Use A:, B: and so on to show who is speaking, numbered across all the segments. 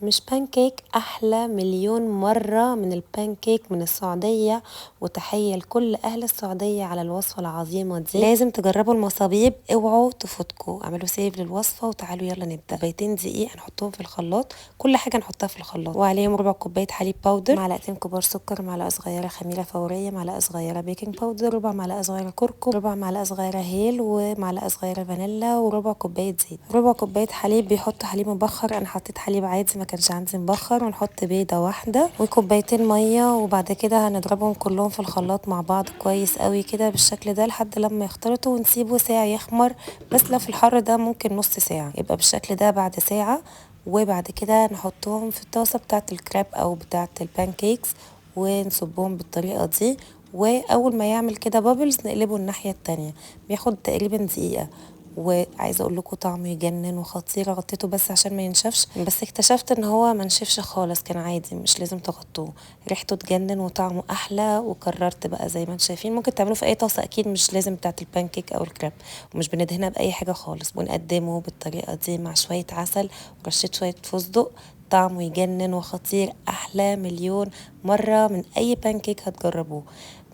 A: مش بانكيك أحلى مليون مرة من البانكيك من السعودية. وتحية لكل أهل السعودية على الوصفة العظيمة دي، لازم تجربوا المصابيب، اوعوا تفوتكوا. اعملوا سيف للوصفة وتعالوا يلا نبدأ. كوبايتين دقيق هنحطهم في الخلاط، كل حاجة نحطها في الخلاط، وعليهم ربع كوباية حليب باودر، معلقتين كبار سكر، معلقة صغيرة خميرة فورية، معلقة صغيرة بيكنج باودر، ربع معلقة صغيرة كركم، ربع معلقة صغيرة هيل، ومعلقة صغيرة فانيلا، وربع كوباية زيت، ربع كوباية حليب. بيحطوا حليب مبخر، انا حطيت حليب عادي ما كانش عندي مبخر. ونحط بيضه واحده وكوبايتين ميه، وبعد كده هنضربهم كلهم في الخلاط مع بعض كويس قوي كده بالشكل ده لحد لما يختلطوا، ونسيبه ساعه يخمر. بس لو في الحر ده ممكن نص ساعه، يبقى بالشكل ده بعد ساعه. وبعد كده نحطهم في الطاسه بتاعه الكراب او بتاعه البانكيكس، ونصبهم بالطريقه دي. واول ما يعمل كده بابلز نقلبه الناحيه التانية. بياخد تقريبا دقيقه. وعايزه اقول لكم طعمه يجنن وخطير. غطيته بس عشان ما ينشفش، بس اكتشفت ان هو ما نشفش خالص، كان عادي مش لازم تغطوه. ريحته تجنن وطعمه احلى. وكررت بقى زي ما انتم شايفين، ممكن تعملوه في اي طاسه اكيد، مش لازم بتاعه البانكيك او الكريب. ومش بندهنها باي حاجه خالص، ونقدمه بالطريقه دي مع شويه عسل ورشه شويه فستق. طعمه يجنن وخطير، احلى مليون مره من اي بانكيك هتجربوه.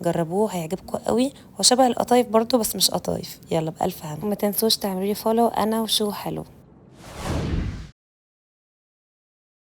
A: جربوه هيعجبكم قوي. هو شبه القطايف برضو بس مش قطايف. يلا بألف هنا، وما تنسوش تعملوا لي فولو انا وشو حلو.